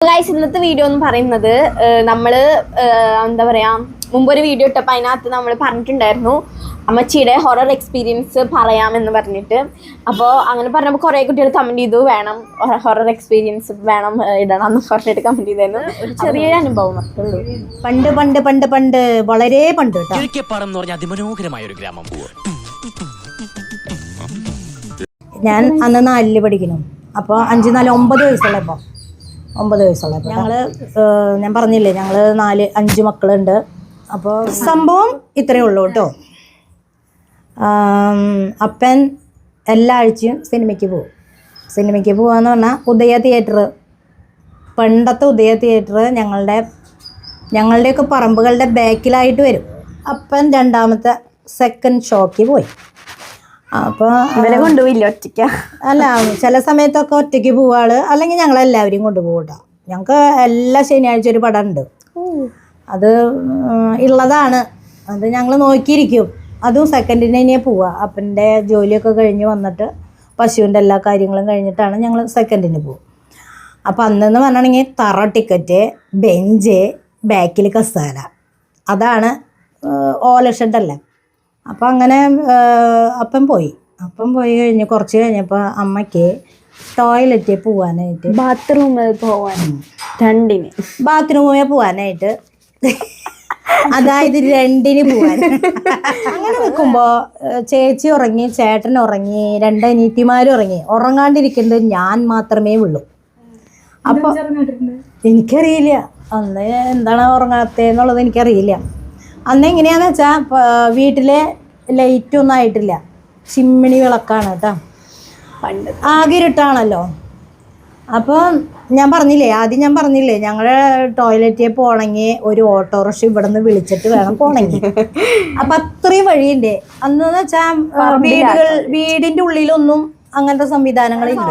Guys ഇന്നത്തെ video എന്ന് പറയുന്നത് നമ്മള് എന്താ പറയാ മുമ്പൊരു വീഡിയോ ഇട്ടപ്പോൾ അതിനകത്ത് നമ്മൾ പറഞ്ഞിട്ടുണ്ടായിരുന്നു അമ്മച്ചിയുടെ ഹൊറർ എക്സ്പീരിയൻസ് പറയാമെന്ന് പറഞ്ഞിട്ട്. അപ്പോൾ അങ്ങനെ പറഞ്ഞപ്പോൾ കുറേ കുട്ടികൾ കമൻറ്റ് ചെയ്തു വേണം ഹൊറർ എക്സ്പീരിയൻസ് വേണം ഇടണം എന്ന് പറഞ്ഞിട്ട് കമൻറ്റ് ചെയ്തായിരുന്നു. ഒരു ചെറിയൊരു അനുഭവം ഉള്ളൂ. പണ്ട് പണ്ട് പണ്ട് പണ്ട് വളരെ പണ്ട് കിഴക്കേപ്പാടം എന്ന് പറഞ്ഞ അതിമനോഹരമായ ഒരു ഗ്രാമം. ഞാൻ അന്ന് 4 പഠിക്കുന്നു. അപ്പോൾ 5, 4, 9 വയസ്സുള്ളപ്പോൾ 9 വയസ്സുള്ളപ്പോൾ ഞാൻ പറഞ്ഞില്ലേ ഞങ്ങൾ 4-5 മക്കളുണ്ട്. അപ്പോൾ സംഭവം ഇത്രയേ ഉള്ളൂ കേട്ടോ. അപ്പൻ എല്ലാ ആഴ്ചയും സിനിമയ്ക്ക് പോകും. സിനിമയ്ക്ക് പോകാന്ന് പറഞ്ഞാൽ ഉദയ തിയേറ്റർ, പണ്ടത്തെ ഉദയ തിയേറ്റർ ഞങ്ങളുടെയൊക്കെ പറമ്പുകളുടെ ബാക്കിലായിട്ട് വരും. അപ്പൻ രണ്ടാമത്തെ സെക്കൻഡ് ഷോയ്ക്ക് പോയി. അപ്പോൾ ഇവരെ കൊണ്ടുപോയില്ല ഒറ്റയ്ക്ക അല്ല, ചില സമയത്തൊക്കെ ഒറ്റയ്ക്ക് പോവാള്, അല്ലെങ്കിൽ ഞങ്ങളെല്ലാവരെയും കൊണ്ടുപോകും കേട്ടോ. ഞങ്ങൾക്ക് എല്ലാ ശനിയാഴ്ച ഒരു പടം ഉണ്ട്, അത് ഉള്ളതാണ്. അത് ഞങ്ങൾ നോക്കിയിരിക്കും. അതും സെക്കൻഡിന് തന്നെയാണ് പോവുക. അപ്പൻ്റെ ജോലിയൊക്കെ കഴിഞ്ഞ് വന്നിട്ട് പശുവിൻ്റെ എല്ലാ കാര്യങ്ങളും കഴിഞ്ഞിട്ടാണ് ഞങ്ങൾ സെക്കൻഡിന് പോകും. അപ്പോൾ അന്നെന്ന് പറഞ്ഞിട്ടുണ്ടെങ്കിൽ തറ ടിക്കറ്റ്, ബെഞ്ച്, ബാക്കിൽ കസാര, അതാണ് ഓല ഷെഡല്ലേ. അപ്പം അങ്ങനെ അപ്പം പോയി കഴിഞ്ഞ് കുറച്ച് കഴിഞ്ഞപ്പോൾ അമ്മയ്ക്ക് ടോയ്ലറ്റിൽ പോകാനായിട്ട്, ബാത്റൂമിൽ പോകാനായിട്ട് അതായത് 2 പോകാൻ അങ്ങനെ നിൽക്കുമ്പോൾ ചേച്ചി ഉറങ്ങി, ചേട്ടൻ ഉറങ്ങി, 2 അനിയത്തിമാരും ഉറങ്ങി. ഉറങ്ങാണ്ടിരിക്കുന്നത് ഞാൻ മാത്രമേ ഉള്ളൂ. അപ്പോൾ എനിക്കറിയില്ല അന്ന് എന്താണ് ഉറങ്ങാത്തതെന്നുള്ളത് എനിക്കറിയില്ല. അന്ന് എങ്ങനെയാണെന്ന് വെച്ചാൽ വീട്ടിലെ ലൈറ്റൊന്നും ആയിട്ടില്ല, ചിമ്മിണി വിളക്കാണ് കേട്ടോ. പണ്ട് ആകെ ഇരുട്ടാണല്ലോ. അപ്പോൾ ആദ്യം ഞാൻ പറഞ്ഞില്ലേ ഞങ്ങളുടെ ടോയ്ലറ്റിൽ പോകണമെങ്കിൽ ഒരു ഓട്ടോറിക്ഷ ഇവിടെ നിന്ന് വിളിച്ചിട്ട് വേണം പോകണമെങ്കിൽ. അപ്പം അത്രയും വഴിയുണ്ട്. അന്നെന്ന് വെച്ചാൽ വീടിൻ്റെ ഉള്ളിലൊന്നും അങ്ങനത്തെ സംവിധാനങ്ങളില്ല.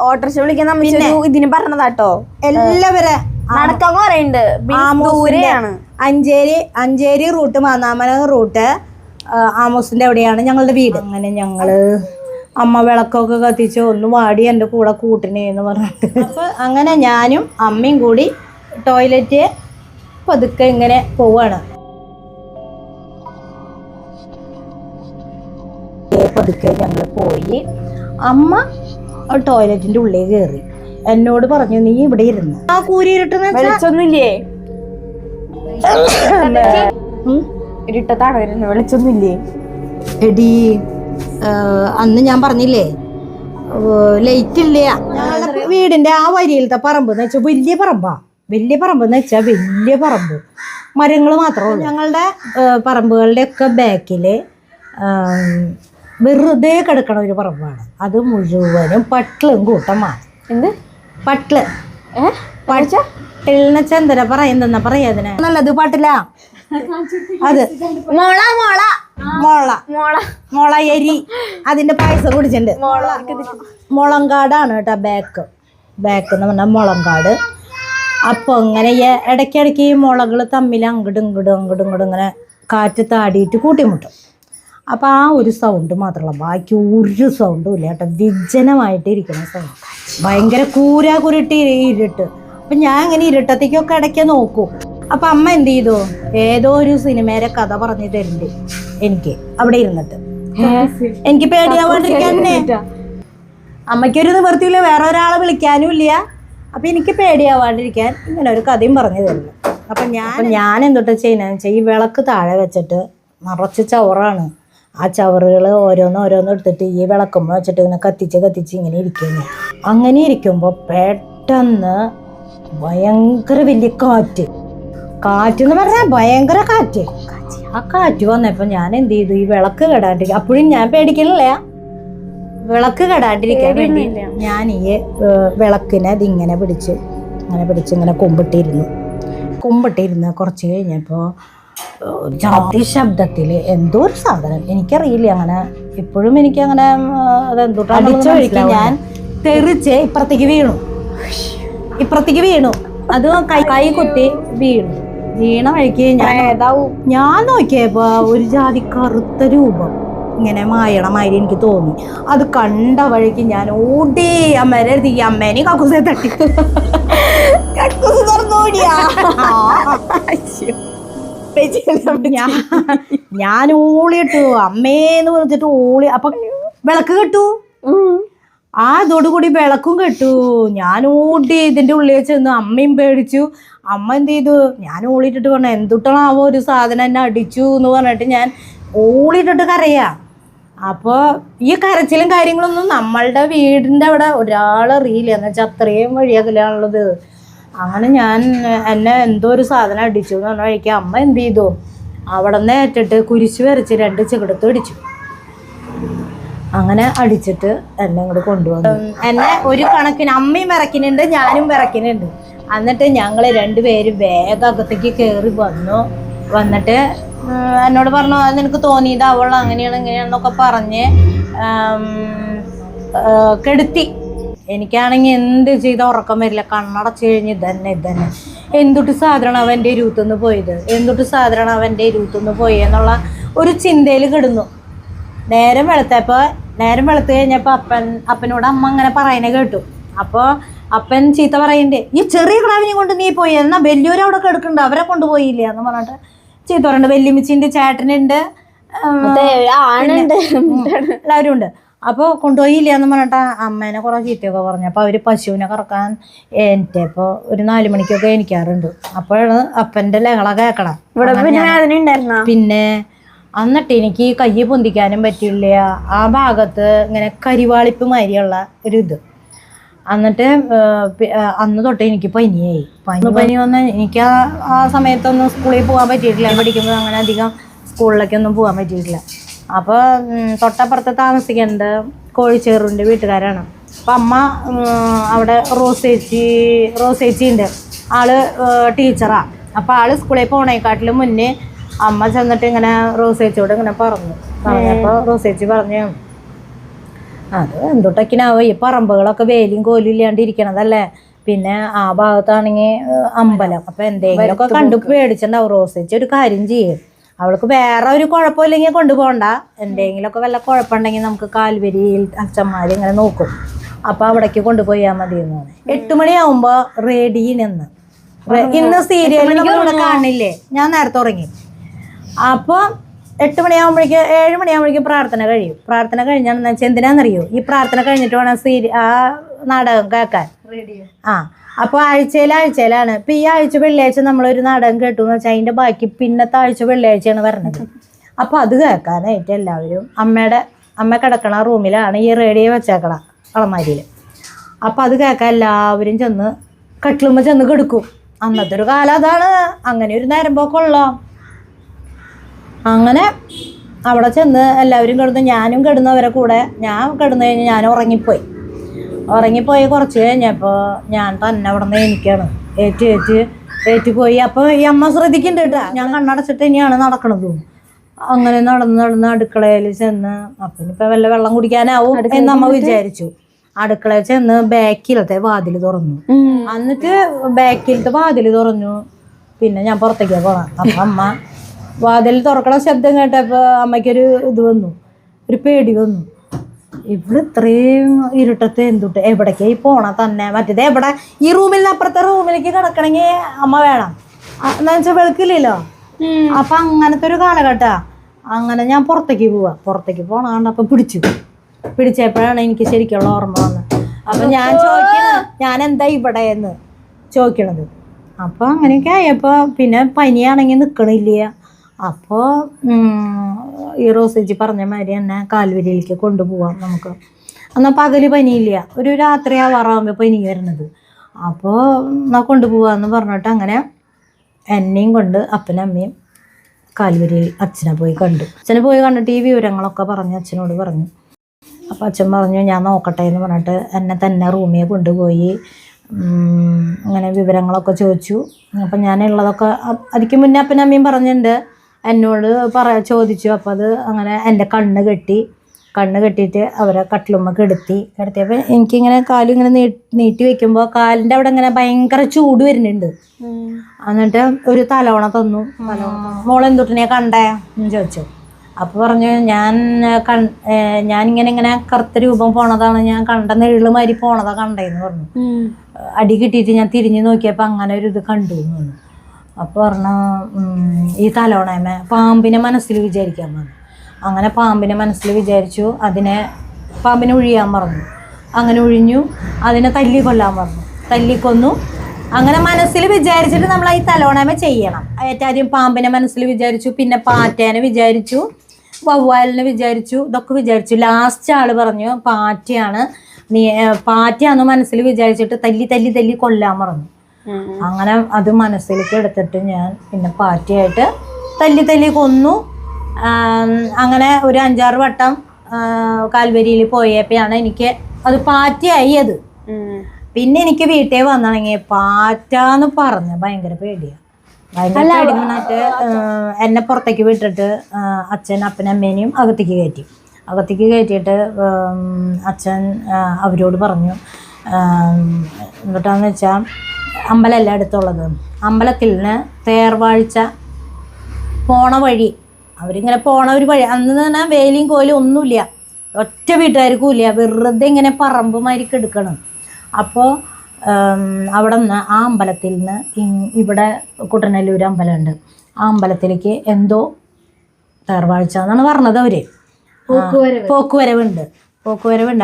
ഓട്ടോറിക്ഷ വിളിക്കാൻ പിന്നെ ഇതിന് പറഞ്ഞതാട്ടോ. എല്ലാവരെ നടക്കാൻ പറയുന്നുണ്ട്. ദൂരെയാണ്. അഞ്ചേരി റൂട്ട്, മാന്നാമല റൂട്ട്, ആമോസിൻ്റെ അവിടെയാണ് ഞങ്ങളുടെ വീട്. അങ്ങനെ ഞങ്ങള് അമ്മ വിളക്കൊക്കെ കത്തിച്ച് ഒന്ന് വാടി എൻ്റെ കൂടെ കൂട്ടിനെ എന്ന് പറഞ്ഞിട്ട് അപ്പോൾ അങ്ങനെ ഞാനും അമ്മയും കൂടി ടോയ്ലറ്റ് പതുക്കെ ഇങ്ങനെ പോവാണ്. പതുക്കെ ഞങ്ങൾ പോയി. അമ്മ ടോയ്ലറ്റിൻ്റെ ഉള്ളിൽ കയറി എന്നോട് പറഞ്ഞു, നീ ഇവിടെ ഇരുന്ന്. ആ കൂരിരുട്ടെന്ന് വെളിച്ചൊന്നുമില്ലേ? ഇരുട്ടത്താണ് വരുന്നത്, വെളിച്ചൊന്നുമില്ലേ? എടി അന്ന് ഞാൻ പറഞ്ഞില്ലേ ലൈറ്റ് ഇല്ല. ഞങ്ങളുടെ വീടിന്റെ ആ വരിയിലത്തെ പറമ്പ് എന്ന് വെച്ചാൽ വലിയ പറമ്പെന്ന് വെച്ചാൽ വലിയ പറമ്പ്, മരങ്ങൾ മാത്രമേ ഉള്ളൂ. ഞങ്ങളുടെ പറമ്പുകളുടെ ഒക്കെ ബാക്കില് വെറുതെ കിടക്കണ ഒരു പറമ്പാണ്. അത് മുഴുവനും പട്ടിലും കൂട്ടമാണ്. എന്ത് പട്ടില്? പട്ടിലെന്ന് വെച്ചാൽ എന്താ പറയുന്ന പറയാതിന് നല്ലത് പാട്ടില്ല. അത് മോള എരി, അതിന്റെ പായസം കുടിച്ചിട്ടുണ്ട്. മുളങ്കാടാണ് കേട്ടോ ബാക്ക് എന്ന് പറഞ്ഞാൽ മുളങ്കാട്. അപ്പോൾ ഇങ്ങനെ ഇടയ്ക്കിടയ്ക്ക് ഈ മുളകൾ തമ്മിൽ അങ്ങോട്ടും ഇങ്ങനെ കാറ്റ് താടിയിട്ട് കൂട്ടിമുട്ടും. അപ്പോൾ ആ ഒരു സൗണ്ട് മാത്രമല്ല, ബാക്കി ഒരു സൗണ്ടും ഇല്ല കേട്ടോ. വിജനമായിട്ട് ഇരിക്കുന്ന സൗണ്ട്, ഭയങ്കര കൂരിട്ട് ഇരുട്ട്. അപ്പം ഞാൻ ഇങ്ങനെ ഇരുട്ടത്തേക്കൊക്കെ ഇടയ്ക്ക് നോക്കും. അപ്പം അമ്മ എന്ത് ചെയ്തു, ഏതോ ഒരു സിനിമയുടെ കഥ പറഞ്ഞു തരുന്നുണ്ട് എനിക്ക് അവിടെ ഇരുന്നിട്ട്. എനിക്ക് പേടിയാവാണ്ടിരിക്കാൻ അമ്മയ്ക്കൊരു നിവൃത്തിയില്ല, വേറെ ഒരാളെ വിളിക്കാനും ഇല്ല. അപ്പം എനിക്ക് പേടിയാവാണ്ടിരിക്കാൻ ഇങ്ങനെ ഒരു കഥയും പറഞ്ഞു തരുന്നു. അപ്പം ഞാൻ എന്തൊട്ടാ ചെയ്യുന്നതെന്ന് വെച്ചാൽ ഈ വിളക്ക് താഴെ വെച്ചിട്ട് നിറച്ച് ചവറാണ്. ആ ചവറുകൾ ഓരോന്ന് എടുത്തിട്ട് ഈ വിളക്കുമ്പോൾ വെച്ചിട്ട് ഇങ്ങനെ കത്തിച്ച് ഇങ്ങനെ ഇരിക്കുന്നു. അങ്ങനെ ഇരിക്കുമ്പോൾ പെട്ടെന്ന് ഭയങ്കര വലിയ കാറ്റെന്ന് പറഞ്ഞാൽ ഭയങ്കര കാറ്റ്. ആ കാറ്റ് വന്നപ്പോൾ ഞാൻ എന്ത് ചെയ്തു, ഈ വിളക്ക് കെടാണ്ടിരിക്കുക. അപ്പോഴും ഞാൻ പേടിക്കണില്ല, വിളക്ക് കെടാണ്ടിരിക്കാൻ വേണ്ടി ഞാൻ ഈ വിളക്കിനെ ഇതിങ്ങനെ പിടിച്ച് ഇങ്ങനെ കുമ്പിട്ടിരുന്ന് കുറച്ച് കഴിഞ്ഞപ്പോൾ ജാതി ശബ്ദത്തിൽ എന്തോ ഒരു സാധനം, എനിക്കറിയില്ല അങ്ങനെ, ഇപ്പോഴും എനിക്കങ്ങനെ അതെന്തോട്ടാണ്. ഞാൻ തെറിച്ച് ഇപ്പുറത്തേക്ക് വീണു. അത് കൈ കുത്തി വീണ വഴിക്ക് ഞാൻ നോക്കിയപ്പോ ഒരു ജാതി കറുത്ത രൂപം ഇങ്ങനെ മായണമാതിരി എനിക്ക് തോന്നി. അത് കണ്ട വഴിക്ക് ഞാൻ ഓടി അമ്മേനെ കക്കൂസെ തട്ടി ഞാൻ ഊളിയിട്ടു അമ്മേന്ന് പറഞ്ഞിട്ട് ഊളി. അപ്പൊ വിളക്ക് കെട്ടു. ആ അതോടുകൂടി വിളക്കും കെട്ടു. ഞാൻ ഓടി ഇതിന്റെ ഉള്ളിൽ ചെന്ന് അമ്മയും പേടിച്ചു. അമ്മ എന്ത് ചെയ്തു, ഞാൻ ഓളിയിട്ടിട്ട് പറഞ്ഞു എന്തുട്ടാണാവോ ഒരു സാധനം എന്നെ അടിച്ചു എന്ന് പറഞ്ഞിട്ട് ഞാൻ ഓളിയിട്ടിട്ട് കരയാ. അപ്പോൾ ഈ കരച്ചിലും കാര്യങ്ങളൊന്നും നമ്മളുടെ വീടിൻ്റെ അവിടെ ഒരാളറിയില്ല. എന്ന് വെച്ചാൽ അത്രയും വഴിയകലാണുള്ളത്. അങ്ങനെ ഞാൻ എന്നെ എന്തോ ഒരു സാധനം അടിച്ചു എന്ന് പറഞ്ഞ വഴിക്ക് അമ്മ എന്ത് ചെയ്തു, അവിടെ നിന്ന് ഏറ്റിട്ട് കുരിശ് വരച്ച് 2 ചെകിടത്ത് അടിച്ചു. അങ്ങനെ അടിച്ചിട്ട് എന്നെ ഇങ്ങോട്ട് കൊണ്ടുവന്നു. എന്നെ ഒരു കണക്കിന് അമ്മയും വിറയ്ക്കുന്നുണ്ട്, ഞാനും വിറയ്ക്കുന്നുണ്ട്. എന്നിട്ട് ഞങ്ങൾ 2 പേരും വേഗം അകത്തേക്ക് കയറി വന്നിട്ട് എന്നോട് പറഞ്ഞു അത് നിനക്ക് തോന്നിയത് അവൾ അങ്ങനെയാണ് ഇങ്ങനെയാണെന്നൊക്കെ പറഞ്ഞ് കെടുത്തി. എനിക്കാണെങ്കിൽ എന്ത് ചെയ്ത ഉറക്കം വരില്ല. കണ്ണടച്ച് കഴിഞ്ഞ് ഇതന്നെ എന്തൊട്ട് സാധനമാണ് അവൻ്റെ ഇരുപത്തൊന്ന് പോയത്, എന്തൊട്ട് സാധനമാണ് അവൻ്റെ ഇരുപത്തൊന്ന് പോയെന്നുള്ള ഒരു ചിന്തയിൽ കിടന്നു. നേരം വെളുത്ത് കഴിഞ്ഞപ്പോൾ അപ്പനോട് അമ്മ അങ്ങനെ പറയുന്നത് കേട്ടു. അപ്പോൾ അപ്പൻ ചീത്ത പറയണ്ടേ, ഈ ചെറിയ ക്രാവിനെ കൊണ്ട് നീ പോയി, എന്നാൽ വലിയൊരവിടെ കിടക്കുന്നുണ്ട് അവരെ കൊണ്ടുപോയില്ല എന്ന് പറഞ്ഞിട്ട് ചീത്ത പറയുന്നുണ്ട്. വെല്ലുമിച്ചിൻ്റെ ചേട്ടനുണ്ട്, എല്ലാവരും ഉണ്ട്. അപ്പോൾ കൊണ്ടുപോയില്ല എന്ന് പറഞ്ഞിട്ട് അമ്മേനെ കുറേ ചീത്തയൊക്കെ പറഞ്ഞു. അപ്പോൾ അവർ പശുവിനെ കറക്കാൻ ഇപ്പോൾ ഒരു 4 മണിക്കൊക്കെ എനിക്കാറുണ്ട്. അപ്പോഴാണ് അപ്പൻ്റെ ലഹള കേൾക്കണം. പിന്നെ എന്നിട്ട് എനിക്ക് കൈ പൊന്തിക്കാനും പറ്റില്ല. ആ ഭാഗത്ത് ഇങ്ങനെ കരിവാളിപ്പ് മാതിരിയുള്ള ഒരു ഇത്. എന്നിട്ട് അന്ന് തൊട്ട് എനിക്ക് പനിയായി. പനി വന്ന് എനിക്ക് ആ സമയത്തൊന്നും സ്കൂളിൽ പോകാൻ പറ്റിയിട്ടില്ല. പഠിക്കുമ്പോൾ അങ്ങനെ അധികം സ്കൂളിലേക്കൊന്നും പോകാൻ പറ്റിയിട്ടില്ല. അപ്പോൾ തൊട്ടപ്പുറത്ത് താമസിക്കുന്നത് കോഴിച്ചേറിൻ്റെ വീട്ടുകാരാണ്. അപ്പം അമ്മ അവിടെ റോസേച്ചി ഉണ്ട്, ആള് ടീച്ചറാണ്. അപ്പോൾ ആള് സ്കൂളിൽ പോണേക്കാട്ടിലും മുന്നേ അമ്മ ചെന്നിട്ട് ഇങ്ങനെ റോസേച്ചിയോട് ഇങ്ങനെ പറഞ്ഞപ്പോൾ റോസേച്ചി പറഞ്ഞു അത് എന്തൊട്ടൊക്കെയാവോ ഈ പറമ്പുകളൊക്കെ വേലിയും കോലും ഇല്ലാണ്ട് ഇരിക്കണതല്ലേ, പിന്നെ ആ ഭാഗത്താണെങ്കിൽ അമ്പലം, അപ്പം എന്തെങ്കിലുമൊക്കെ കണ്ടു പേടിച്ചിട്ടുണ്ടാവും. റോസേച്ചി ഒരു കാര്യം ചെയ്യും, അവൾക്ക് വേറെ ഒരു കുഴപ്പമില്ലെങ്കിൽ കൊണ്ടുപോകണ്ട, എന്തെങ്കിലുമൊക്കെ വല്ല കുഴപ്പമുണ്ടെങ്കിൽ നമുക്ക് കാൽവരിയിൽ അച്ഛന്മാർ ഇങ്ങനെ നോക്കും, അപ്പോൾ അവിടേക്ക് കൊണ്ടുപോയാൽ മതി എന്ന് പറഞ്ഞു. 8 മണിയാവുമ്പോൾ റേഡിയിൽ നിന്ന് ഇന്ന് സീരിയലിൽ നമ്മളിവിടെ കാണില്ലേ, ഞാൻ നേരത്തെ ഉറങ്ങി. അപ്പോൾ 8 മണിയാകുമ്പോഴേക്കും 7 മണിയാകുമ്പോഴേക്കും പ്രാർത്ഥന കഴിയും. പ്രാർത്ഥന കഴിഞ്ഞാണെന്ന് വെച്ചാൽ എന്തിനാണെന്നറിയോ, ഈ പ്രാർത്ഥന കഴിഞ്ഞിട്ട് വേണം ആ നാടകം കേൾക്കാൻ. അപ്പോൾ ആഴ്ചയിലാണ്. ഇപ്പം ഈ ആഴ്ച വെള്ളിയാഴ്ച നമ്മളൊരു നാടകം കേട്ടു എന്ന് വെച്ചാൽ അതിൻ്റെ ബാക്കി പിന്നത്തെ ആഴ്ച വെള്ളിയാഴ്ചയാണ് വരുന്നത്. അപ്പോൾ അത് കേൾക്കാനായിട്ട് എല്ലാവരും അമ്മ കിടക്കണ റൂമിലാണ് ഈ റേഡിയോ വെച്ചേക്കണം അളമാരിയിൽ. അപ്പോൾ അത് കേൾക്കാൻ എല്ലാവരും ചെന്ന് കട്ടിലുമ്പോൾ ചെന്ന് കിടക്കും. അന്നത്തെ ഒരു കാലം അതാണ്. അങ്ങനെ ഒരു നേരം പോക്കുള്ളോ. അങ്ങനെ അവിടെ ചെന്ന് എല്ലാവരും കിടന്നു. ഞാനും കിടന്നവരെ കൂടെ. ഞാൻ കിടന്നു കഴിഞ്ഞ് ഞാൻ ഉറങ്ങിപ്പോയി കുറച്ച് കഴിഞ്ഞപ്പോൾ ഞാൻ തന്നെ അവിടെ നിന്ന് എനിക്കാണ് ഏറ്റുപോയി. അപ്പോൾ ഈ അമ്മ ശ്രദ്ധിക്കുന്നുണ്ട് കേട്ടോ, ഞാൻ കണ്ണടച്ചിട്ട് തന്നെയാണ് നടക്കണത്. അങ്ങനെ നടന്ന് അടുക്കളയിൽ ചെന്ന് അപ്പം ഇപ്പം വല്ല വെള്ളം കുടിക്കാനാവും എന്ന് അമ്മ വിചാരിച്ചു. അടുക്കളയിൽ ചെന്ന് ബാക്കിലത്തെ വാതിൽ തുറന്നു. എന്നിട്ട് ബാക്കിലത്തെ വാതിൽ തുറന്നു. പിന്നെ ഞാൻ പുറത്തേക്ക് പോകണം. അപ്പം അമ്മ വാതിൽ തുറക്കണ ശബ്ദം കേട്ടപ്പോൾ അമ്മയ്ക്കൊരു ഇത് വന്നു, ഒരു പേടി വന്നു. ഇവിടെ ഇത്രയും ഇരുട്ടത്ത് എന്തുട്ട് എവിടേക്കായി പോണ തന്നെ, മറ്റേത് എവിടെ ഈ റൂമിൽ നിന്ന് അപ്പുറത്തെ റൂമിലേക്ക് കിടക്കണമെങ്കിൽ അമ്മ വേണം, എന്താ വെച്ചാൽ വെളുക്കില്ലല്ലോ. അപ്പം അങ്ങനത്തെ ഒരു കാലഘട്ട. അങ്ങനെ ഞാൻ പുറത്തേക്ക് പോണ കണ്ടപ്പോൾ പിടിച്ചപ്പോഴാണ് എനിക്ക് ശരിക്കുള്ള ഓർമ്മ വന്നത്. അപ്പം ഞാൻ ഞാൻ എന്താ ഇവിടെ എന്ന് ചോദിക്കണത്. അപ്പോൾ അങ്ങനെയൊക്കെ ആയപ്പോൾ പിന്നെ പനിയാണെങ്കിൽ നിൽക്കണില്ല. അപ്പോൾ ഈ റോസേജി പറഞ്ഞ മാതിരി തന്നെ കാൽവരിയിലേക്ക് കൊണ്ടുപോവാം നമുക്ക്. എന്നാൽ പകല് പനിയില്ല, ഒരു രാത്രി ആവാറാകുമ്പോൾ പനി വരുന്നത്. അപ്പോൾ എന്നാൽ കൊണ്ടുപോകാമെന്ന് പറഞ്ഞിട്ട് അങ്ങനെ എന്നെയും കൊണ്ട് അപ്പനും അമ്മയും കാൽവരിയിൽ അച്ഛനെ പോയി കണ്ടിട്ട് ഈ വിവരങ്ങളൊക്കെ പറഞ്ഞ് അച്ഛനോട് പറഞ്ഞു. അപ്പോൾ അച്ഛൻ പറഞ്ഞു ഞാൻ നോക്കട്ടെ എന്ന് പറഞ്ഞിട്ട് എന്നെ തന്നെ റൂമിൽ കൊണ്ടുപോയി അങ്ങനെ വിവരങ്ങളൊക്കെ ചോദിച്ചു. അപ്പം ഞാനുള്ളതൊക്കെ അതിക്ക് മുന്നേ അപ്പനും അമ്മയും പറഞ്ഞിട്ടുണ്ട്, എന്നോട് ചോദിച്ചു. അപ്പോൾ അത് അങ്ങനെ എൻ്റെ കണ്ണ് കെട്ടിയിട്ട് അവരെ കട്ടിലുമ്മ കിടത്തിയപ്പോൾ എനിക്കിങ്ങനെ കാലിങ്ങനെ നീട്ടി വെക്കുമ്പോൾ കാലിൻ്റെ അവിടെ ഇങ്ങനെ ഭയങ്കര ചൂട് വരുന്നുണ്ട്. എന്നിട്ട് ഒരു തലവണ തന്നു. മോളെന്തൊട്ടിനെ കണ്ടേ എന്ന് ചോദിച്ചു. അപ്പോൾ പറഞ്ഞു ഞാനിങ്ങനെ കറുത്ത രൂപം പോണതാണ്, ഞാൻ കണ്ട നെഴില് മാതിരി പോണതാ കണ്ടേന്ന് പറഞ്ഞു. അടി കിട്ടിയിട്ട് ഞാൻ തിരിഞ്ഞു നോക്കിയപ്പോൾ അങ്ങനെ ഒരു ഇത് കണ്ടു എന്ന് പറഞ്ഞു. അപ്പോൾ പറഞ്ഞു ഈ തലോണയമ പാമ്പിനെ മനസ്സിൽ വിചാരിക്കാൻ പറഞ്ഞു. അങ്ങനെ പാമ്പിനെ മനസ്സിൽ വിചാരിച്ചു, പാമ്പിനെ ഒഴിയാൻ പറഞ്ഞു. അങ്ങനെ ഒഴിഞ്ഞു, അതിനെ തല്ലിക്കൊല്ലാൻ പറഞ്ഞു, തല്ലിക്കൊന്നു. അങ്ങനെ മനസ്സിൽ വിചാരിച്ചിട്ട് നമ്മൾ ഈ തലോണയമ ചെയ്യണം. ഏറ്റവും ആദ്യം പാമ്പിനെ മനസ്സിൽ വിചാരിച്ചു, പിന്നെ പാറ്റേനെ വിചാരിച്ചു, വവ്വാലിനെ വിചാരിച്ചു, ഇതൊക്കെ വിചാരിച്ചു. ലാസ്റ്റ് ആള് പറഞ്ഞു പാറ്റയാന്ന് മനസ്സിൽ വിചാരിച്ചിട്ട് തല്ലി കൊല്ലാൻ പറഞ്ഞു. അങ്ങനെ അത് മനസ്സിലേക്ക് എടുത്തിട്ട് ഞാൻ പിന്നെ പാറ്റയായിട്ട് തല്ലി കൊന്നു. അങ്ങനെ ഒരു 5-6 വട്ടം കാൽവരിയിൽ പോയപ്പോഴാണ് എനിക്ക് അത് പാറ്റയായി. അത് പിന്നെ എനിക്ക് വീട്ടിൽ വന്നാണെങ്കിൽ പാറ്റാന്ന് പറഞ്ഞ ഭയങ്കര പേടിയാണ്. ഭയങ്കര പേടി വന്നിട്ട് എന്നെ പുറത്തേക്ക് വിട്ടിട്ട് അപ്പനും അമ്മേനെയും അകത്തേക്ക് കയറ്റിയിട്ട് അച്ഛൻ അവരോട് പറഞ്ഞു, എന്നിട്ടാന്ന് വെച്ചാൽ അമ്പലമല്ല അടുത്തുള്ളത്, അമ്പലത്തിൽ നിന്ന് തേർവാഴ്ച പോണ വഴി, അവരിങ്ങനെ പോണ ഒരു വഴി, അന്ന് തന്നെ വേലിയും കോലും ഒന്നുമില്ല, ഒറ്റ വീട്ടുകാർക്കും ഇല്ല, വെറുതെ ഇങ്ങനെ പറമ്പുമാരിക്ക് എടുക്കണം. അപ്പോൾ അവിടെ നിന്ന് ആ അമ്പലത്തിൽ നിന്ന് ഇവിടെ കുട്ടനല്ലൂർ അമ്പലമുണ്ട്, ആ അമ്പലത്തിലേക്ക് എന്തോ തേർവാഴ്ച എന്നാണ് പറഞ്ഞത്. അവർ പോക്കുവരവുണ്ട്.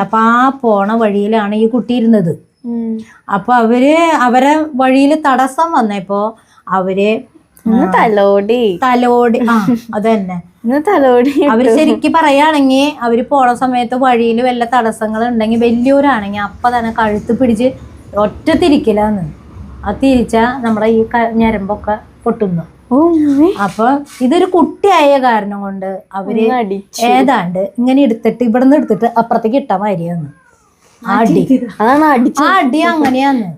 അപ്പോൾ ആ പോണ വഴിയിലാണ് ഈ കുട്ടി ഇരുന്നത്. അപ്പോൾ അവരെ വഴിയിൽ തടസ്സം വന്നപ്പോൾ തലോടി അതന്നെ അവര് ശരിക്കും പറയുകയാണെങ്കിൽ അവര് പോണ സമയത്ത് വഴിയിൽ വല്ല തടസ്സങ്ങൾ ഉണ്ടെങ്കിൽ വലിയൊരാണെങ്കിൽ അപ്പൊ തന്നെ കഴുത്ത് പിടിച്ച് ഒറ്റ തിരിക്കലാന്ന്. ആ തിരിച്ചാ നമ്മുടെ ഈ ഞരമ്പൊക്കെ പൊട്ടുന്നു. അപ്പൊ ഇതൊരു കുട്ടിയായ കാരണം കൊണ്ട് അവര് ഏതാണ്ട് ഇങ്ങനെ എടുത്തിട്ട് ഇവിടെ നിന്ന് എടുത്തിട്ട് അപ്പുറത്തേക്ക് ഇട്ടാ മാതിരിയാന്ന്. അടി അങ്ങനെയാന്ന്.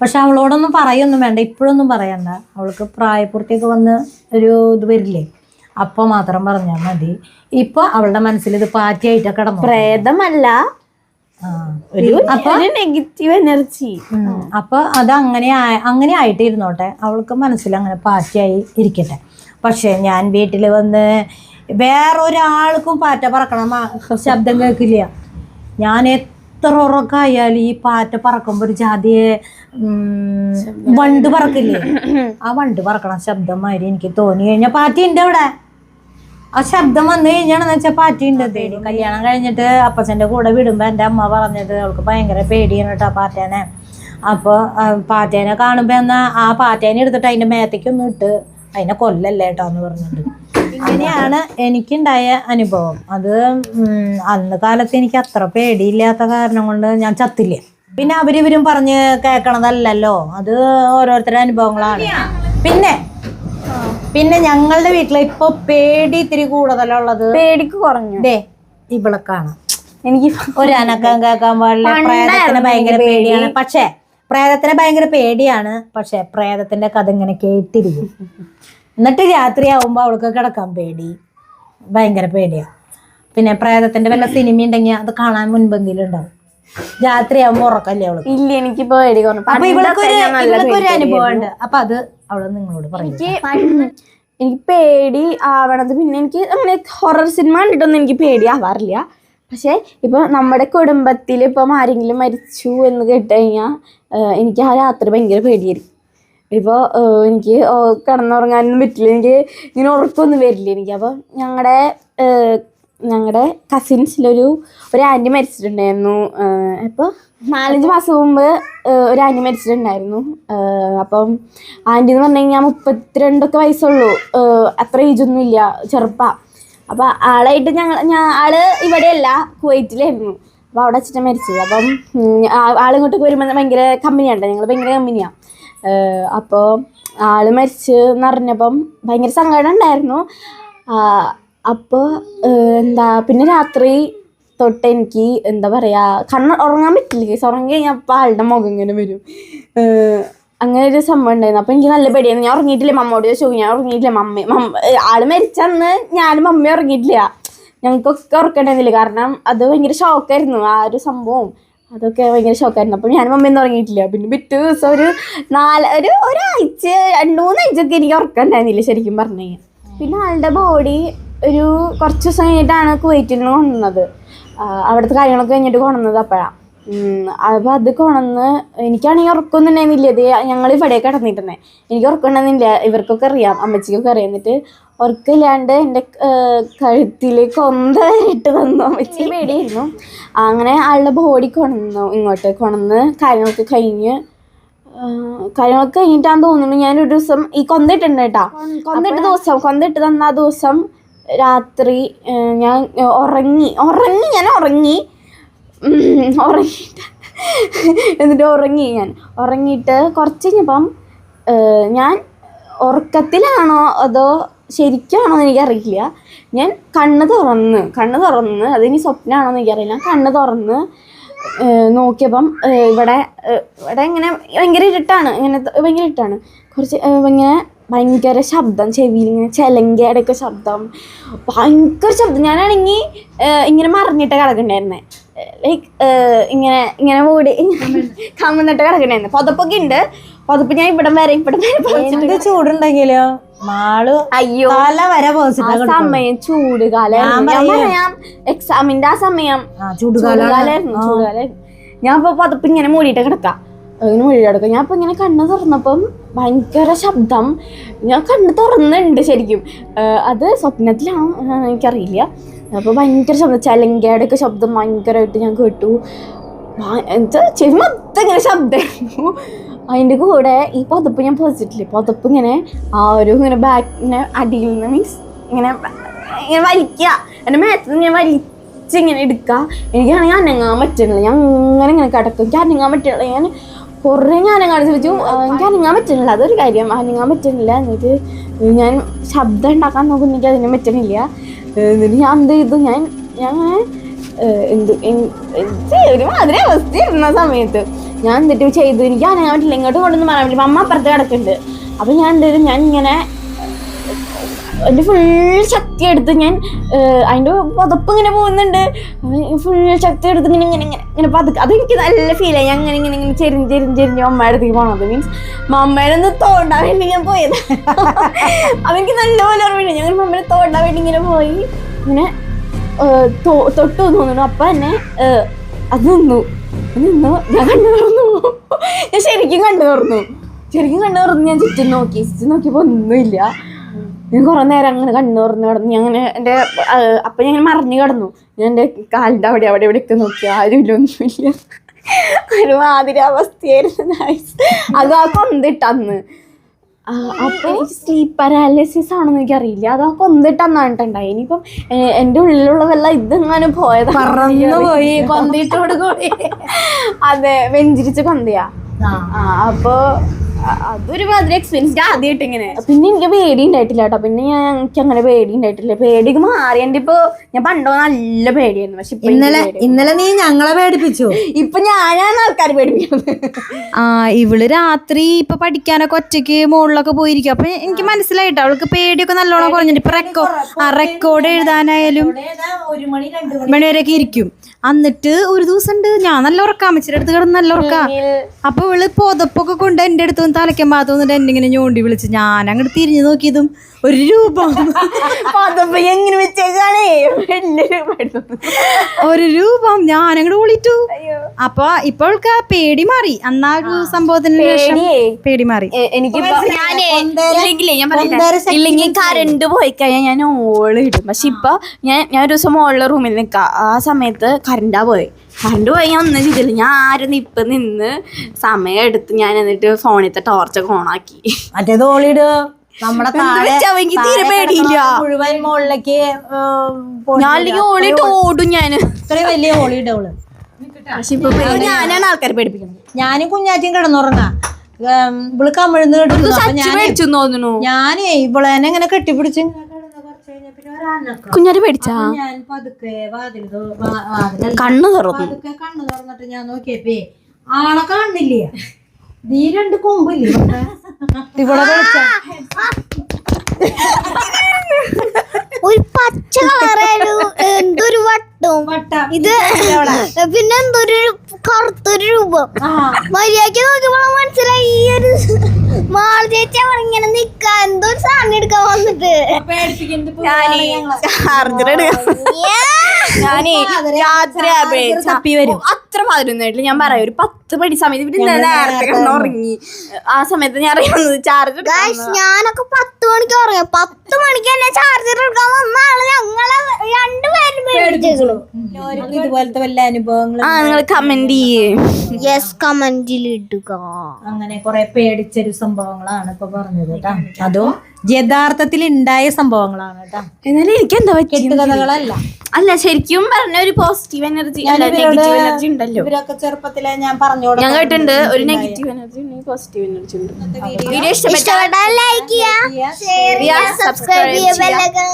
പക്ഷെ അവളോടൊന്നും പറയൊന്നും വേണ്ട, ഇപ്പോഴൊന്നും പറയണ്ട. അവൾക്ക് പ്രായപൂർത്തിയൊക്കെ വന്ന് ഒരു ഇത് വരില്ലേ, അപ്പൊ മാത്രം പറഞ്ഞാൽ മതി. ഇപ്പൊ അവളുടെ മനസ്സിൽ ഇത് പാറ്റിയായിട്ടൊക്കെ കിടന്നു. പ്രേതമല്ല, നെഗറ്റീവ് എനർജി. അപ്പൊ അത് അങ്ങനെ ആയിട്ട് ഇരുന്നോട്ടെ, അവൾക്ക് മനസ്സിൽ അങ്ങനെ പാറ്റയായി ഇരിക്കട്ടെ. പക്ഷെ ഞാൻ വീട്ടിൽ വന്ന് വേറൊരാൾക്കും പാറ്റ പറക്കണം ശബ്ദം കേൾക്കില്ല. ഞാൻ എത്ര ഉറക്കായാലും ഈ പാറ്റ പറക്കുമ്പോൾ ഒരു ജാതിയെ വണ്ട് പറക്കില്ലേ, ആ വണ്ട് പറക്കണം ശബ്ദം മാതിരി എനിക്ക് തോന്നി കഴിഞ്ഞാൽ പാറ്റയുണ്ട് അവിടെ. ആ ശബ്ദം വന്നു കഴിഞ്ഞാണെന്ന് വെച്ചാൽ പാറ്റയുണ്ട്. പേടി. കല്യാണം കഴിഞ്ഞിട്ട് അപ്പച്ചൻ്റെ കൂടെ വിടുമ്പോൾ എൻ്റെ അമ്മ പറഞ്ഞത് അവൾക്ക് ഭയങ്കര പേടിയാണ് കേട്ടോ പാറ്റേനെ. അപ്പോൾ പാറ്റേനെ കാണുമ്പോൾ എന്നാൽ ആ പാറ്റേനെ എടുത്തിട്ട് അതിൻ്റെ മേത്തേക്കൊന്നും ഇട്ട് അതിനെ കൊല്ലല്ലേ കേട്ടോ എന്ന് പറഞ്ഞിട്ട്. ഇങ്ങനെയാണ് എനിക്കുണ്ടായ അനുഭവം. അത് അന്ന് കാലത്ത് എനിക്ക് അത്ര പേടിയില്ലാത്ത കാരണം കൊണ്ട് ഞാൻ ചത്തില്ല. പിന്നെ അവരിവരും പറഞ്ഞ് കേൾക്കണതല്ലല്ലോ, അത് ഓരോരുത്തരുടെ അനുഭവങ്ങളാണ്. പിന്നെ ഞങ്ങളുടെ വീട്ടിൽ ഇപ്പൊ പേടി ഇത്തിരി കൂടുതലുള്ളത്, പേടിക്ക് കുറഞ്ഞു. ഇവിടെ കാണാം, എനിക്ക് ഒരനക്കം കേൾക്കാൻ പാടില്ല. പ്രേതത്തിന് ഭയങ്കര പേടിയാണ്. പക്ഷെ പ്രേതത്തിന്റെ കഥ ഇങ്ങനെ കേട്ടിരിക്കും. എന്നിട്ട് രാത്രി ആവുമ്പോ അവൾക്ക് കിടക്കാൻ പേടി, ഭയങ്കര പേടിയാ. പിന്നെ പ്രേതത്തിന്റെ വല്ല സിനിമ ഉണ്ടെങ്കിൽ അത് കാണാൻ മുൻപന്തിയിലുണ്ടാവും. രാത്രി ആവുമ്പോ ഉറക്കല്ലേ അവൾക്ക്. ഇല്ല, എനിക്കിപ്പോ പേടി കുറഞ്ഞു. അപ്പൊ ഇവൾക്കൊരു അനുഭവം ഉണ്ട്. അപ്പൊ അത് അവള് നിങ്ങളോട് പറയും. എനിക്ക് പേടി ആവണത്, പിന്നെ എനിക്ക് അങ്ങനെ ഹൊറർ സിനിമ കണ്ടിട്ടൊന്നും എനിക്ക് പേടി ആവാറില്ല. പക്ഷെ ഇപ്പൊ നമ്മുടെ കുടുംബത്തിൽ ഇപ്പം ആരെങ്കിലും മരിച്ചു എന്ന് കേട്ട് കഴിഞ്ഞാൽ എനിക്ക് ആ രാത്രി ഭയങ്കര പേടിയായിരിക്കും. ഇപ്പോൾ എനിക്ക് കിടന്നുറങ്ങാനൊന്നും പറ്റില്ല, എനിക്ക് ഇങ്ങനെ ഉറക്കമൊന്നും വരില്ല എനിക്ക്. അപ്പോൾ ഞങ്ങളുടെ കസിൻസിലൊരു ആൻറ്റി മരിച്ചിട്ടുണ്ടായിരുന്നു. അപ്പോൾ 4-5 മാസം മുമ്പ് ഒരു ആൻറ്റി മരിച്ചിട്ടുണ്ടായിരുന്നു. അപ്പം ആൻറ്റി എന്ന് പറഞ്ഞു കഴിഞ്ഞാൽ 32 വയസ്സുള്ളൂ, അത്ര ഏജൊന്നും ഇല്ല, ചെറുപ്പമാണ്. അപ്പോൾ ആളായിട്ട് ആള് ഇവിടെയല്ല, കുവൈറ്റിലായിരുന്നു. അപ്പോൾ അവിടെ വെച്ചിട്ട് മരിച്ചത്. അപ്പം ആളിങ്ങോട്ടൊക്കെ വരുമ്പോൾ ഭയങ്കര കമ്പനിയാണ്, ഞങ്ങൾ ഭയങ്കര കമ്പനിയാണ്. അപ്പോൾ ആള് മരിച്ചെന്ന് അറിഞ്ഞപ്പം ഭയങ്കര സങ്കടം ഉണ്ടായിരുന്നു. അപ്പോൾ പിന്നെ രാത്രി തൊട്ട് എനിക്ക് ഉറങ്ങാൻ പറ്റില്ല. ഉറങ്ങി കഴിഞ്ഞാൽ അപ്പോൾ ആളുടെ മുഖം ഇങ്ങനെ വരും. അങ്ങനെ ഒരു സംഭവം ഉണ്ടായിരുന്നു. അപ്പോൾ എനിക്ക് നല്ല പേടിയായിരുന്നു. ഞാൻ ഉറങ്ങിയിട്ടില്ല. മമ്മയോട് ചോദിച്ചു, ഞാൻ ഉറങ്ങിയിട്ടില്ല. ആള് മരിച്ചന്ന് ഞാനും മമ്മയും ഉറങ്ങിയിട്ടില്ല. ഞങ്ങൾക്കൊക്കെ ഉറക്കണ്ടായിരുന്നില്ല, കാരണം അത് ഭയങ്കര ഷോക്കായിരുന്നു. ആ ഒരു സംഭവം അതൊക്കെ ഭയങ്കര ഷോക്കായിരുന്നു. അപ്പോൾ ഞാനും മമ്മയൊന്നും ഉറങ്ങിയിട്ടില്ല. പിന്നെ പിറ്റേ ദിവസം ഒരാഴ്ച 2-3 ആഴ്ചയൊക്കെ എനിക്ക് ഉറക്കണ്ടായിരുന്നില്ല ശരിക്കും പറഞ്ഞു കഴിഞ്ഞാൽ. പിന്നെ ആളുടെ ബോഡി കുറച്ച് ദിവസം കഴിഞ്ഞിട്ടാണ് കുവൈറ്റിൽ നിന്ന് കൊണ്ടുവന്നത്. അവിടുത്തെ കാര്യങ്ങളൊക്കെ കഴിഞ്ഞിട്ട് കൊണ്ടുവന്നത്. അപ്പോഴാണ് അപ്പോൾ അത് കൊണന്ന് എനിക്കാണെങ്കിൽ ഉറക്കമൊന്നും ഉണ്ടായിരുന്നില്ല. ഇത് ഞങ്ങൾ ഇവിടെ കിടന്നിട്ടുണ്ടേ, എനിക്ക് ഉറക്കമുണ്ടെന്നില്ല. ഇവർക്കൊക്കെ അറിയാം, അമ്മച്ചിക്കൊക്കെ അറിയാം. എന്നിട്ട് ഉറക്കമില്ലാണ്ട് എൻ്റെ കഴുത്തിൽ കൊന്ത ഇട്ട് തന്നു. അമ്മച്ചി പേടിയായിരുന്നു. അങ്ങനെ ആളുടെ ബോഡി ഇങ്ങോട്ട് കൊണന്ന് കാര്യങ്ങളൊക്കെ കഴിഞ്ഞിട്ടാന്ന് തോന്നുന്നു. ഞാനൊരു ദിവസം ഈ കൊന്നിട്ടുണ്ട് കേട്ടോ. കൊന്നിട്ട് തന്ന ആ ദിവസം രാത്രി ഞാൻ ഉറങ്ങി എന്നിട്ട് ഉറങ്ങിയിട്ട് കുറച്ച് കഴിഞ്ഞപ്പം ഞാൻ ഉറക്കത്തിലാണോ അതോ ശരിക്കാണോ എന്ന് എനിക്കറിയില്ല. ഞാൻ കണ്ണ് തുറന്ന് അതിനി സ്വപ്നമാണോ എന്ന് എനിക്കറിയില്ല. കണ്ണ് തുറന്ന് നോക്കിയപ്പം ഇവിടെ ഇങ്ങനെ ഭയങ്കര ഇരുട്ടാണ്. കുറച്ച് ഇങ്ങനെ ഭയങ്കര ശബ്ദം, ചെവിയിൽ ഇങ്ങനെ ചെലങ്കയുടെയൊക്കെ ശബ്ദം, ഭയങ്കര ശബ്ദം. ഞാനാണെങ്കിൽ ഇങ്ങനെ മറിഞ്ഞിട്ട് കിടക്കണ്ടായിരുന്നേ, ലൈക്ക് ഇങ്ങനെ മൂടി കമന്നിട്ട് കിടക്കണ്ടായിരുന്നു. പുതപ്പൊക്കെ ഉണ്ട്. പുതപ്പ് ഞാൻ ഇവിടം വരെ ചൂടുണ്ടെങ്കിലോ മാള് അയ്യോ വരെ സമയം ചൂട് കാലം, എക്സാമിന്റെ ആ സമയം ചൂടുകാലായിരുന്നു. ഞാൻ ഇപ്പൊ പുതപ്പ് ഇങ്ങനെ മൂടിയിട്ട് കിടക്കാം. ഞാൻ ഇപ്പൊ ഇങ്ങനെ കണ്ണ് തുറന്നപ്പം ഭയങ്കര ശബ്ദം. ഞാൻ കണ്ണ് തുറന്നുണ്ട് ശരിക്കും, അത് സ്വപ്നത്തിലാണോ എനിക്കറിയില്ല. അപ്പോൾ ഭയങ്കര ശബ്ദം, ചലങ്കയുടെയൊക്കെ ശബ്ദം ഭയങ്കരമായിട്ട് ഞാൻ കേട്ടു. എന്താ ചെവി മൊത്തം ഇങ്ങനെ ശബ്ദമായിരുന്നു. അതിൻ്റെ കൂടെ ഈ പുതപ്പ് ഞാൻ പൊതിച്ചിട്ടില്ലേ, പുതപ്പ് ഇങ്ങനെ ആ ഒരു ഇങ്ങനെ ബാക്കിങ്ങനെ അടിയിൽ നിന്ന് മീൻസ് ഇങ്ങനെ വലിക്കുക, എൻ്റെ മേത്ത് ഞാൻ വലിച്ചിങ്ങനെ എടുക്കുക. എനിക്കാണെങ്കിൽ അനങ്ങാൻ പറ്റുന്നില്ല. ഞാൻ ഇങ്ങനെ കിടക്കും, എനിക്ക് അനങ്ങാൻ പറ്റുന്നില്ല. ഞാൻ കുറേ ഞാൻ കാണിച്ചു എനിക്ക് അനങ്ങാൻ പറ്റുന്നില്ല. അതൊരു കാര്യം, അനങ്ങാൻ പറ്റുന്നില്ല. എന്നിട്ട് ഞാൻ ശബ്ദം ഉണ്ടാക്കാൻ നോക്കുമ്പോൾ എനിക്ക് അതിന് പറ്റുന്നില്ല. എന്നിട്ട് ഞാൻ എന്ത് ചെയ്തു, ഞാൻ ഒരുമാതിരി അവസ്ഥയായിരുന്ന സമയത്ത് ഞാൻ എന്നിട്ട് ചെയ്തു, എനിക്ക് അനങ്ങാൻ പറ്റില്ല. ഇങ്ങോട്ട് കൊണ്ടൊന്നും പറയാൻ പറ്റില്ല, അമ്മ അപ്പുറത്ത് കിടക്കുന്നുണ്ട്. അപ്പം ഞാൻ എന്ത് ചെയ്തു, ഞാൻ ഇങ്ങനെ എൻ്റെ ഫുൾ ശക്തി എടുത്ത് ഞാൻ അതിൻ്റെ പുതപ്പ് ഇങ്ങനെ പോകുന്നുണ്ട്, ഫുൾ ശക്തി എടുത്ത് ഇങ്ങനെ പതുക്കെ. അതെനിക്ക് നല്ല ഫീലായി. ഞാൻ ഇങ്ങനെ ചെരിഞ്ഞ് അമ്മയുടെ അടുത്തേക്ക് പോകണത്. മീൻസ് മമ്മയുടെ ഒന്ന് തോണ്ടാൻ വേണ്ടി ഞാൻ പോയത്. അതെനിക്ക് നല്ലപോലെ ഓർമ്മയില്ല. ഞങ്ങൾ മമ്മേനെ തോണ്ടാൻ വേണ്ടി ഇങ്ങനെ പോയി, ഇങ്ങനെ തൊട്ടു തോന്നുന്നു. അപ്പം തന്നെ അത് നിന്നു. ഞാൻ കണ്ണു തുറന്നു. ഞാൻ ശരിക്കും കണ്ണു തുറന്നു. ഞാൻ ചുറ്റും നോക്കിയപ്പോൾ ഒന്നുമില്ല. ഞാൻ കുറേ നേരം അങ്ങനെ കണ്ണു തുറന്ന് കിടന്നു. ഞാൻ അങ്ങനെ എൻ്റെ അപ്പം ഞാൻ ഇങ്ങനെ മറിഞ്ഞു കിടന്നു. ഞാൻ എൻ്റെ കാലിൻ്റെ അവിടെ ഇവിടെയൊക്കെ നോക്കി, ആരുമില്ല, ഒന്നുമില്ല. ഒരുമാതിരി അവസ്ഥയായിരുന്നു. അത് ആ കൊന്നിട്ടന്ന്. അപ്പോൾ സ്ലീപ്പ് പാരാലിസിസ് ആണെന്ന് എനിക്കറിയില്ല. അത് ആ കൊന്നിട്ടന്നായിട്ടുണ്ടായി. ഇനിയിപ്പം എൻ്റെ ഉള്ളിലുള്ളതെല്ലാം ഇതെങ്ങാനും പോയത് പോയി കൊന്നിട്ടോട് കൂടി. അതെ, വെഞ്ചിരിച്ച് കൊന്തയാ. അപ്പോൾ അതൊരു മാതിരി എക്സ്പീരിയൻസ് ആദ്യമായിട്ട് ഇങ്ങനെ. പിന്നെ എനിക്ക് പേടി ഉണ്ടായിട്ടില്ല കേട്ടോ. പിന്നെ എനിക്ക് അങ്ങനെ പേടി ഉണ്ടായിട്ടില്ല. പേടിക്ക് മാറി. എൻ്റെ ഇപ്പൊ ഞാൻ പണ്ടോ നല്ല പേടിയായിരുന്നു. പക്ഷെ ഇന്നലെ നീ ഞങ്ങളെ പേടിപ്പിച്ചു. ഇപ്പൊ ഞാനാണ് ആൾക്കാർ പേടിപ്പിക്കുന്നത്. ഇവള് രാത്രി ഇപ്പൊ പഠിക്കാനൊക്കെ ഒറ്റയ്ക്ക് മുകളിലൊക്കെ പോയിരിക്കും. അപ്പൊ എനിക്ക് മനസ്സിലായിട്ടോ അവൾക്ക് പേടിയൊക്കെ നല്ലോണം കുറഞ്ഞിട്ട്. ഇപ്പൊ റെക്കോർഡ് എഴുതാനായാലും 1 മണി 2 മണി വരെയൊക്കെ ഇരിക്കും. എന്നിട്ട് ഒരു ദിവസം ഉണ്ട് ഞാൻ നല്ല ഉറക്കാം, അമ്മച്ചിയുടെ അടുത്ത് കിടന്ന് നല്ല ഉറക്കാം. അപ്പൊ ഇവള് പുതപ്പൊക്കെ കൊണ്ട് എൻ്റെ അടുത്ത് തലയ്ക്കാൻ ഭാഗത്തുനിന്നിട്ട് എന്നെ ഇങ്ങനെ ഞോണ്ടി വിളിച്ച് ഞാൻ അങ്ങോട്ട് തിരിഞ്ഞു നോക്കിയതും 1 രൂപ. എങ്ങനെ വെച്ചേക്കാണേ 1 രൂപ ഞാൻ അങ്ങോട്ട് വിളിച്ചു. അപ്പൊ ഇപ്പൊ അവൾക്ക് ആ പേടി മാറി. അന്നാ ഒരു സംഭവത്തിന് ശേഷം പേടി മാറി. ഇല്ലെങ്കിൽ കറണ്ട് പോയി കഴിഞ്ഞാൽ ഞാൻ ഓളിടും. പക്ഷെ ഇപ്പൊ ഞാൻ ഒരു ദിവസം ഓളുടെ റൂമിൽ നിൽക്കാം. ആ സമയത്ത് കറണ്ട് പോയി ഞാൻ ഒന്നും ചെയ്തില്ല. ഞാൻ ആരും ഇപ്പം നിന്ന് സമയം എടുത്ത് ഞാൻ എന്നിട്ട് ഫോണിലത്തെ ടോർച്ചൊക്കെ ഓണാക്കി. മറ്റേത് ഓളിട് നമ്മുടെ തീരെ പേടിയില്ല. മുഴുവൻ മുകളിലേക്ക് ഞാൻ ഓളിട്ട് ഓടും. ഞാൻ ഇത്രയും വലിയ ഓളിയുടെ അവള്. ഞാനാണ് ആൾക്കാരെ പേടിപ്പിക്കുന്നത്. ഞാനും കുഞ്ഞാറ്റും കിടന്നുറങ്ങാ. ഇവള് കമിഴ്ന്ന് കേട്ടു തോന്നുന്നു. ഞാനേ ഇവളെന്നെ ഇങ്ങനെ കെട്ടിപ്പിടിച്ച് കുഞ്ഞാറ്റ് പേടിച്ചാ. ഞാൻ പതുക്കെ കണ്ണു തുറന്നു. കണ്ണു തുറന്നിട്ട് ഞാൻ നോക്കിയപ്പേ ആളെ കാണുന്നില്ല. നീ 2 കൊമ്പില്ലേ ഇവിടെ ഒരു പച്ച കളറായാലും എന്തൊരു വട്ടവും ഇത് പിന്നെ എന്തൊരു കറുത്തൊരു രൂപം. മര്യാദക്ക് നോക്കിയപ്പോൾ മനസ്സിലായി ഈ ഒരു മാൾ ചേച്ചി അവിടെ ഇങ്ങനെ നിക്കാൻ എന്തോ ഒരു സാധനം എടുക്കാൻ വന്നിട്ട് ചാർജർ രാത്രി തപ്പി വരും. അത്ര 11 ഞാൻ പറയാം, ഒരു 10 മണി സമയത്ത് ഇവര് നേരത്തെ കിടന്നുറങ്ങി. ആ സമയത്ത് ഞാൻ അറിയുന്നത് ചാർജ് ഞാനൊക്കെ 10 മണിക്ക് ഉറങ്ങി. 10 മണിക്ക് തന്നെ ചാർജർ എടുക്കാൻ വന്ന ആള് ഞങ്ങളെ രണ്ടുപേരും ഇതുപോലത്തെ വല്ല അനുഭവങ്ങളും നിങ്ങൾ കമന്റ് ചെയ്യേ. യെസ്, കമന്റിൽ ഇടുക. അങ്ങനെ കുറെ പേടിച്ചൊരു സംഭവങ്ങളാണ് ഇപ്പൊ പറഞ്ഞത് കേട്ടാ. അതും യഥാർത്ഥത്തിൽ ഉണ്ടായ സംഭവങ്ങളാണ് കേട്ടാ, എന്നാലും എനിക്ക് എന്താ പറ്റിയ കഥകളല്ല. അല്ല, ശരിക്കും പറഞ്ഞ ഒരു പോസിറ്റീവ് എനർജി നെഗറ്റീവ് എനർജി ഉണ്ടല്ലോ. ഇവരൊക്കെ ചെറുപ്പത്തിലെ ഞാൻ പറഞ്ഞോട് ഞാൻ കേട്ടിട്ടുണ്ട്, ഒരു നെഗറ്റീവ് എനർജി ഉണ്ട്, പോസിറ്റീവ് എനർജി ഉണ്ട്. വീഡിയോ ഇഷ്ടപ്പെട്ടാൽ ലൈക്ക് ചെയ്യുക, ഷെയർ ചെയ്യുക, സബ്സ്ക്രൈബ് ചെയ്യുക, ബെൽ ഐക്കൺ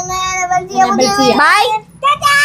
ബൈ. ടാറ്റാ.